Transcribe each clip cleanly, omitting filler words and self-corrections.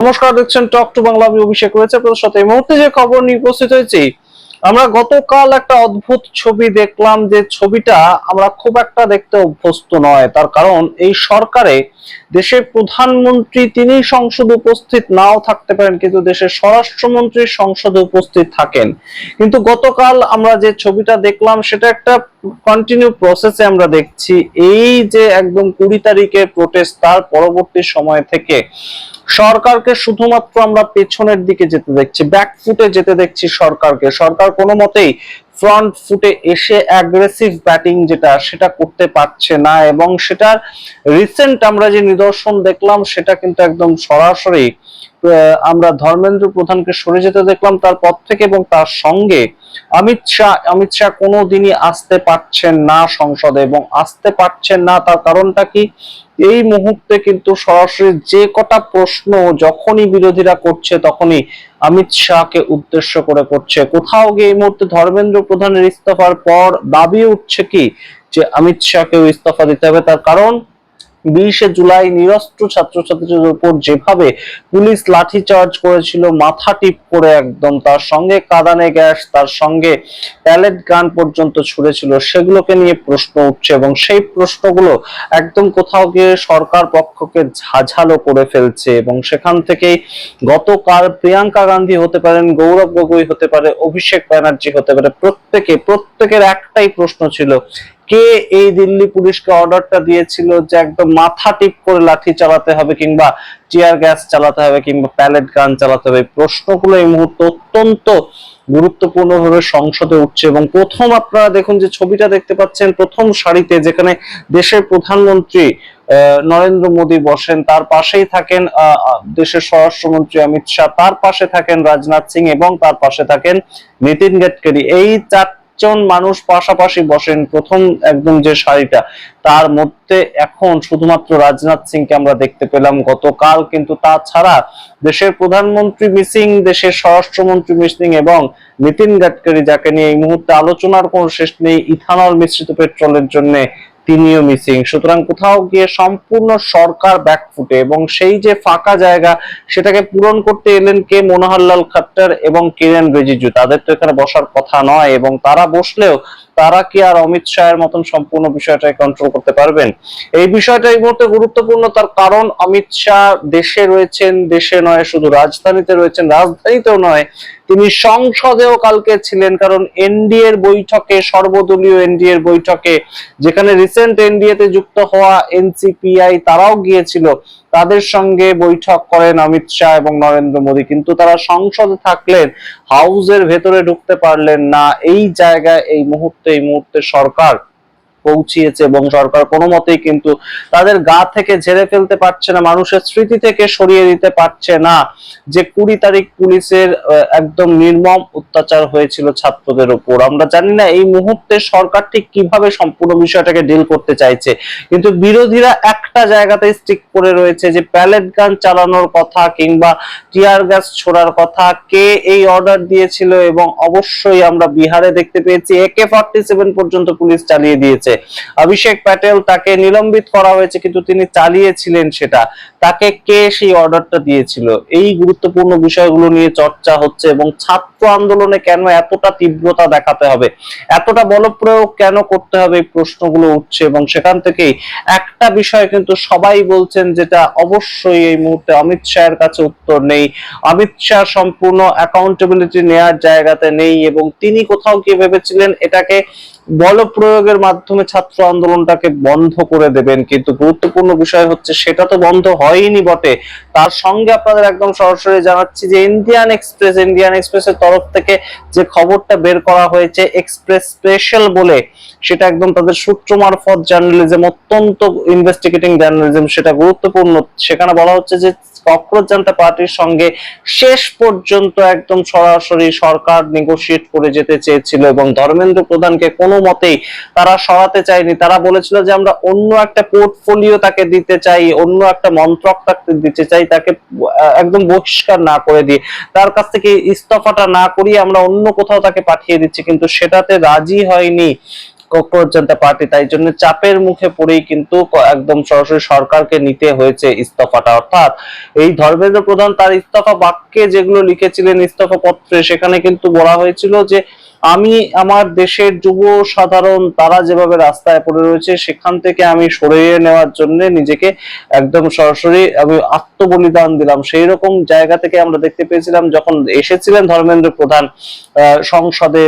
নমস্কার, দেখছেন talk to Bangla. আমি অভিষেক রয়েছে আপনাদের সাথে। এই মুহূর্তে যে খবর নিয়ে উপস্থিত হয়েছি, আমরা গতকাল একটা অদ্ভুত ছবি দেখলাম, যে ছবিটা আমরা খুব একটা দেখতে অভ্যস্ত নয়। তার কারণ এই সরকারে দেশের প্রধানমন্ত্রী তিনি সংসদে উপস্থিত নাও থাকতে পারেন, কিন্তু দেশের স্বরাষ্ট্রমন্ত্রী সংসদে উপস্থিত থাকেন। কিন্তু গতকাল আমরা যে ছবিটা দেখলাম সেটা একটা কন্টিনিউ প্রসেসে আমরা দেখছি। এই যে একদম 20 তারিখের প্রোটেস্ট, তার পরবর্তী সময় থেকে সরকারকে শুধুমাত্র আমরা পেছনের দিকে যেতে দেখছি, ব্যাক ফুটে যেতে দেখছি সরকারকে। সরকার কোনো মতেই ফ্রন্ট ফুটে এসে অ্যাগ্রেসিভ ব্যাটিং যেটা সেটা করতে পারছে না, এবং সেটার রিসেন্ট আমরা যে নিদর্শন দেখলাম সেটা কিন্তু একদম সরাসরি আমরা ধর্মেন্দ্র প্রধানকে সরে যেতে দেখলাম তার পদ থেকে, এবং তার সঙ্গে অমিত শাহ কোনোদিনই আসতে পারছেন না সংসদে। এবং আসতে পারছেন না তার কারণটা কি? এই মুহূর্তে কিন্তু সরাসরি যে কটা প্রশ্ন যখনই বিরোধীরা করছে তখনই অমিত শাহকে উদ্দেশ্য করে করছে। কোথাও গিয়ে এই মুহূর্তে ধর্মেন্দ্র প্রধানের ইস্তফার পর দাবি উঠছে কি যে অমিত শাহকেও ইস্তফা দিতে হবে। তার কারণ 20 জুলাই নিরস্ত্র ছাত্রছাত্রীদের উপর যেভাবে পুলিশ লাঠিচার্জ করেছিল, মাথা টিপ করে একদম, তার সঙ্গে কাঁদানে গ্যাস, তার সঙ্গে প্যালেট গান পর্যন্ত ছুড়েছিল, সেগুলোকে নিয়ে প্রশ্ন উঠছে। এবং সেই প্রশ্নগুলো একদম কোথাও গিয়ে সরকার পক্ষকে ঝাঝালো করে ফেলছে। এবং সেখান থেকেই গতকাল প্রিয়াঙ্কা গান্ধী হতে পারেন, গৌরব গগৈ হতে পারে, অভিষেক ব্যানার্জি হতে পারে, প্রত্যেকের একটাই প্রশ্ন ছিল, কে এই দিল্লি পুলিশকে অর্ডারটা দিয়েছিল যে একদম মাথা টিপ করে লাঠি চালাতে হবে, কিংবা টিয়ার গ্যাস চালাতে হবে, কিংবা প্যালেট গান চালাতে হবে? প্রশ্নগুলো এই মুহূর্তে অত্যন্ত গুরুত্বপূর্ণ ভাবে সংসদে উঠছে। এবং প্রথম আপনারা দেখুন যে ছবিটা দেখতে পাচ্ছেন, প্রথম সারিতে যেখানে দেশের প্রধানমন্ত্রী নরেন্দ্র মোদী বসেন, তার পাশেই থাকেন দেশের স্বরাষ্ট্রমন্ত্রী অমিত শাহ, তার পাশে থাকেন রাজনাথ সিং, এবং তার পাশে থাকেন নীতিন গাডকারি। এই জন মানুষ পাশাপাশি বসেন প্রথম একদম যে সারিটা, তার মধ্যে এখন শুধুমাত্র রাজনাথ সিংকে আমরা দেখতে পেলাম। গতকাল কিন্তু তাছাড়া দেশের প্রধানমন্ত্রী মিসিং, দেশের স্বরাষ্ট্রমন্ত্রী মিসিং, এবং নীতিন গাডকারি যাকে নিয়ে এই মুহূর্তে আলোচনার কোনো শেষ নেই, ইথানল মিশ্রিত পেট্রোলের জন্য তিনিও মিসিং। সুতরাং কোথাও গিয়ে সম্পূর্ণ সরকার ব্যাকফুটে, এবং সেই যে ফাঁকা জায়গা সেটাকে পূরণ করতে এলেন কে? মনোহরলাল খাট্টার এবং কিরেন রিজিজু। তাদের তো এখানে বসার কথা নয়, এবং তারা বসলেও তারা কি আর অমিত শাহের মতন সম্পূর্ণ বিষয়টাকে কন্ট্রোল করতে পারবেন? এই বিষয়টা এই মুহূর্তে গুরুত্বপূর্ণ, তার কারণ অমিত শাহ দেশে রয়েছেন, দেশে নয় শুধু রাজধানীতে রয়েছেন, রাজধানীতেও নয়, তিনি সংসদেও কালকে ছিলেন। কারণ এনডিএ এর বৈঠকে, সর্বদলীয় এনডিএ এর বৈঠকে, যেখানে রিসেন্ট এনডিএ তে যুক্ত হওয়া এনসিপিআই তারাও গিয়েছিল, তাদের সঙ্গে বৈঠক করেন অমিত শাহ এবং নরেন্দ্র মোদী। কিন্তু তারা সংসদে থাকলেন, হাউসের ভেতরে ঢুকতে পারলেন না। এই জায়গায় এই মুহূর্তে সরকার পৌঁছিয়েছে, এবং সরকার কোনো মতেই কিন্তু তাদের গা থেকে ঝেড়ে ফেলতে পারছে না, মানুষের স্মৃতি থেকে সরিয়ে দিতে পারছে না যে 20 তারিখ পুলিশের একদম নির্মম অত্যাচার হয়েছিল ছাত্রদের উপর। আমরা জানি না এই মুহূর্তে সরকার ঠিক কিভাবে সম্পূর্ণ বিষয়টাকে ডিল করতে চাইছে, কিন্তু বিরোধীরা একটা জায়গাতে স্টিক করে রয়েছে যে প্যালেট গান চালানোর কথা কিংবা টিয়ার গ্যাস ছোড়ার কথা, কে এই অর্ডার দিয়েছিল। এবং অবশ্যই আমরা বিহারে দেখতে পেয়েছি AK-47 পর্যন্ত পুলিশ চালিয়ে দিয়েছে। অভিষেক প্যাটেল, তাকে নিলম্বিত করা হয়েছে, কিন্তু তিনি চালিয়েছিলেন সেটা। তাকে কে সেই অর্ডারটা দিয়েছিল? এই গুরুত্বপূর্ণ বিষয়গুলো নিয়ে চর্চা হচ্ছে। এবং ছাত্র আন্দোলনে কেন এতটা তীব্রতা দেখাতে হবে, এতটা বলপ্রয়োগ কেন করতে হবে, এই প্রশ্নগুলো উঠছে। এবং সেখান থেকেই একটা বিষয় কিন্তু সবাই বলছেন, যেটা অবশ্যই এই মুহূর্তে অমিত শাহের কাছে উত্তর নেই। অমিত শাহ সম্পূর্ণ অ্যাকাউন্টেবিলিটি নেওয়ার জায়গাতে নেই, এবং তিনি কোথাও গিয়ে ভেবেছিলেন এটাকে বল প্রয়োগের মাধ্যমে ছাত্র আন্দোলনটাকে বন্ধ করে দেবেন। কিন্তু গুরুত্বপূর্ণ বিষয় হচ্ছে সেটা তো বন্ধ হয়নি বটে, তার সঙ্গে আপনাদের একদম সরাসরি জানাচ্ছি যে ইন্ডিয়ান এক্সপ্রেসের তরফ থেকে যে খবরটা বের করা হয়েছে, এক্সপ্রেস স্পেশাল বলে, সেটা একদম তাদের সূত্র মারফত জার্নালিজম, অত্যন্ত ইনভেস্টিগেটিং জার্নালিজম, সেটা গুরুত্বপূর্ণ। সেখানে বলা হচ্ছে যে ককরোচ জনতা পার্টির সঙ্গে শেষ পর্যন্ত একদম সরাসরি সরকার নেগোশিয়েট করে যেতে চেয়েছিল, এবং ধর্মেন্দ্র প্রধানকে কোনো মতেই তারা সরাতে চায়নি। তারা বলেছিল যে আমরা অন্য একটা পোর্টফোলিও তাকে দিতে চাই, অন্য একটা মন্ত্রক তাকে দিতে চাই, তাকে একদম বহিষ্কার না করে দিয়ে, তার কাছ থেকে ইস্তফাটা না করিয়ে আমরা অন্য কোথাও তাকে পাঠিয়ে দিচ্ছি। কিন্তু সেটাতে রাজি হয়নি কক্সবাজার জনতা পার্টি, তাই জন্য চাপের মুখে পড়েই কিন্তু একদম সরাসরি সরকারকে নিতে হয়েছে ইস্তফাটা। অর্থাৎ এই ধর্মেন্দ্র প্রধান তার ইস্তফা বাক্যে যেগুলো লিখেছিলেন ইস্তফা পত্রে, সেখানে কিন্তু বলা হয়েছিল যে আমি আমার দেশের যুব সাধারণ তারা যেভাবে রাস্তায় পড়ে রয়েছে সেখান থেকে আমি সরিয়ে নেওয়ার জন্য নিজেকে একদম সরাসরি আমি আত্মবলিদান দিলাম। সেই রকম জায়গা থেকে আমরা দেখতে পেয়েছিলাম যখন এসেছিলেন ধর্মেন্দ্র প্রধান সংসদে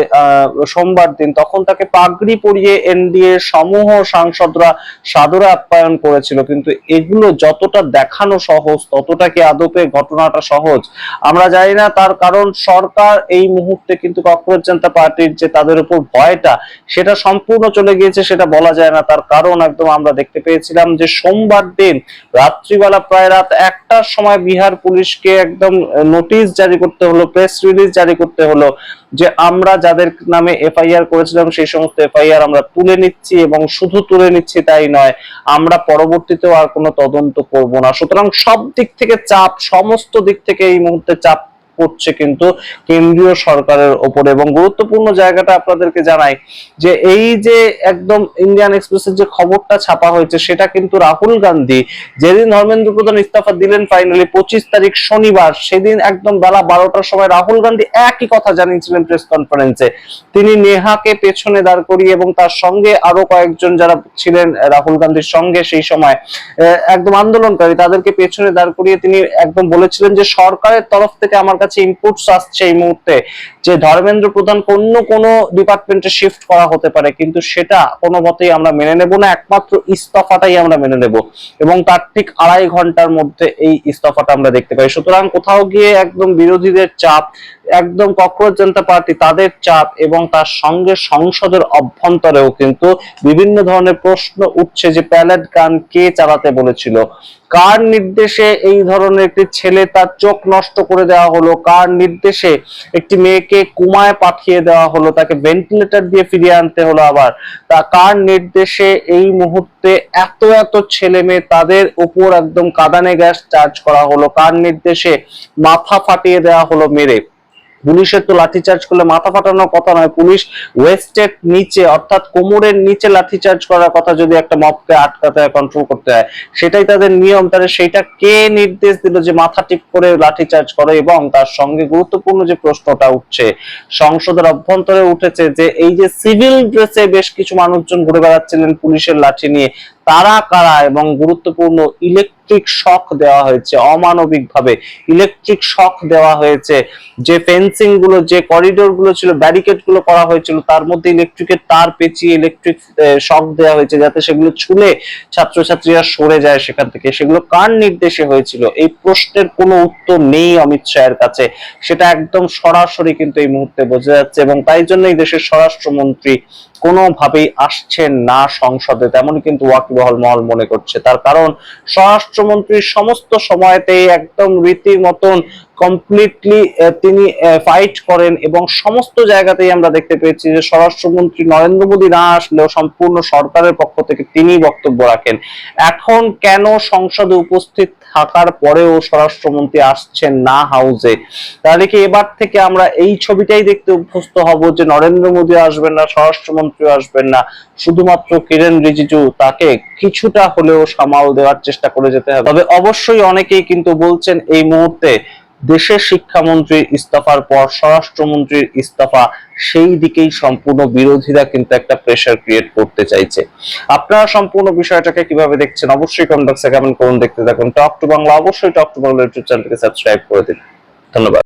সোমবার দিন, তখন তাকে পাগড়ি পরিয়ে এনডিএ সমূহ সাংসদরা সাদরে আপ্যায়ন করেছিল। কিন্তু এগুলো যতটা দেখানো সহজ ততটা কি আদপে ঘটনাটা সহজ আমরা জানি না। তার কারণ সরকার এই মুহূর্তে কিন্তু কক্সবাজার জনতা পার্টির যে তাদের উপর ভয়টা সেটা সম্পূর্ণ চলে গিয়েছে সেটা বলা যায় না। তার কারণ একদম আমরা দেখতে পেয়েছিলাম যে সোমবার দিন রাত্রিবেলা প্রায় রাত 1টার সময় বিহার পুলিশকে একদম নোটিশ জারি করতে হলো, প্রেস রিলিজ জারি করতে হলো যে আমরা যাদের নামে এফআইআর করেছিলাম সেই সমস্ত এফআইআর আমরা তুলে নিচ্ছি, এবং শুধু তুলে নিচ্ছি তাই নয়, আমরা পরবর্তীতেও আর কোনো তদন্ত করব না। সুতরাং সব দিক থেকে চাপ, সমস্ত দিক থেকে এই মুহূর্তে চাপ পড়ছে কিন্তু কেন্দ্রীয় সরকারের ওপরে। এবং গুরুত্বপূর্ণ জায়গাটা আপনাদেরকে জানাই যে এই যে একদম ইন্ডিয়ান এক্সপ্রেসের যে খবরটা ছাপা হয়েছে সেটা কিন্তু রাহুল গান্ধী যেদিন ধর্মেন্দ্র প্রধান ইস্তফা দিলেন ফাইনালি 25 তারিখ শনিবার, সেদিন একদম বেলা 12টার সময় রাহুল গান্ধী একই কথা জানিয়েছিলেন প্রেস কনফারেন্সে। তিনি নেহাকে পেছনে দাঁড় করিয়ে এবং তার সঙ্গে আরো কয়েকজন যারা ছিলেন রাহুল গান্ধীর সঙ্গে সেই সময় একদম আন্দোলনকারী তাদেরকে পেছনে দাঁড় করিয়ে তিনি একদম বলেছিলেন যে সরকারের তরফ থেকে আমার কাছে ইনপুটস আসছে এই মুহূর্তে যে ধর্মেন্দ্র প্রধান কোন ডিপার্টমেন্টে শিফট করা হতে পারে, কিন্তু সেটা কোনো মতেই আমরা মেনে নেব না, একমাত্র ইস্তফাটাই আমরা মেনে নেব। এবং তার ঠিক 2.5 ঘন্টার মধ্যে এই ইস্তফাটা আমরা দেখতে পাই। সুতরাং কোথাও গিয়ে একদম বিরোধীদের চাপ, একদম কক্সবাজার জনতা পার্টি তাদের চাপ, এবং তার সঙ্গে সংসদের অভ্যন্তরেও কিন্তু বিভিন্ন ধরনের প্রশ্ন উঠছে যে প্যালেট গান কে চালাতে বলেছিল, কার নির্দেশে এই ধরনের একটি ছেলে তার চোখ নষ্ট করে দেওয়া হলো, কার নির্দেশে একটি মেয়েকে কুমায় পাঠিয়ে দেওয়া হলো, তাকে ভেন্টিলেটর দিয়ে ফিরিয়ে আনতে হলো, আবার তা কার নির্দেশে এই মুহূর্তে এত ছেলে মেয়ে তাদের উপর একদম কাঁদানে গ্যাস চার্জ করা হলো, কার নির্দেশে মাথা ফাটিয়ে দেওয়া হলো মেরে। পুলিশের তো লাঠিচার্জ করলে মাথা ফাটানোর কথা নয়, পুলিশ ওয়েস্টের নিচে অর্থাৎ কোমরের নিচে লাঠিচার্জ করার কথা যদি একটা মবকে আটকাতে হয়, কন্ট্রোল করতে হয়, সেটাই তাদের নিয়ম। তাহলে সেটা কে নির্দেশ দিল যে মাথা টিপ করে লাঠিচার্জ করে? এবং তার সঙ্গে গুরুত্বপূর্ণ যে প্রশ্নটা উঠছে সংসদের অভ্যন্তরে উঠেছে যে এই যে সিভিল ড্রেসে বেশ কিছু মানুষজন ঘুরে বেড়াচ্ছিলেন পুলিশের লাঠি নিয়ে, তারা কারা? এবং গুরুত্বপূর্ণ ইলেকট্রিক শক দেওয়া হয়েছে, অমানবিক ভাবে ইলেকট্রিক শক দেওয়া হয়েছে। যে ফেন্সিং গুলো, যে করিডোর গুলো ছিল, ব্যারিকেড গুলো করা হয়েছিল, তার মধ্যে ইলেকট্রিকের তার পেঁচিয়ে ইলেকট্রিক শক দেওয়া হয়েছে যাতে সেগুলো ছুলে ছাত্রছাত্রীরা সরে যায় সেখান থেকে। সেগুলো কার নির্দেশে হয়েছিল? এই প্রশ্নের কোনো উত্তর নেই অমিত শাহের কাছে, সেটা একদম সরাসরি কিন্তু এই মুহূর্তে বোঝা যাচ্ছে। এবং তাই জন্যই দেশের স্বরাষ্ট্রমন্ত্রী কোনোভাবেই আসছেন না সংসদে, তেমন কিন্তু ওয়াকিবহাল মহল মনে করছে। তার কারণ স্বরাষ্ট্রমন্ত্রীর সমস্ত সময়তেই একদম রীতির মতন কমপ্লিটলি তিনি ফাইট করেন, এবং সমস্ত জায়গাতেই আমরা দেখতে পেয়েছি যে স্বরাষ্ট্রমন্ত্রী নরেন্দ্র মোদী না আসলেও সম্পূর্ণ সরকারের পক্ষ থেকে তিনি বক্তব্য রাখেন। এখন কেন সংসদে উপস্থিত থাকার পরেও স্বরাষ্ট্রমন্ত্রী আসছেন না হাউসে? তাহলে কি এবার থেকে আমরা এই ছবিটাই দেখতে অভ্যস্ত হব যে নরেন্দ্র মোদী আসবেন না, স্বরাষ্ট্রমন্ত্রী আসবেন না, শুধুমাত্র কিরেন রিজিজু তাকে কিছুটা হলেও সামাল দেওয়ার চেষ্টা করে যেতে হবে? তবে অবশ্যই অনেকেই কিন্তু বলছেন এই মুহূর্তে দেশের শিক্ষামন্ত্রীর ইস্তফার পর স্বরাষ্ট্রমন্ত্রীর ইস্তফা, সেই দিকেই সম্পূর্ণ বিরোধীরা কিন্তু একটা প্রেসার ক্রিয়েট করতে চাইছে। আপনারা সম্পূর্ণ বিষয়টাকে কিভাবে দেখছেন অবশ্যই কমেন্ট বক্সে কমেন্ট করুন। দেখতে থাকুন টক টু বাংলা, অবশ্যই টক টু বাংলা ইউটিউব চ্যানেলকে সাবস্ক্রাইব করে দিন। ধন্যবাদ।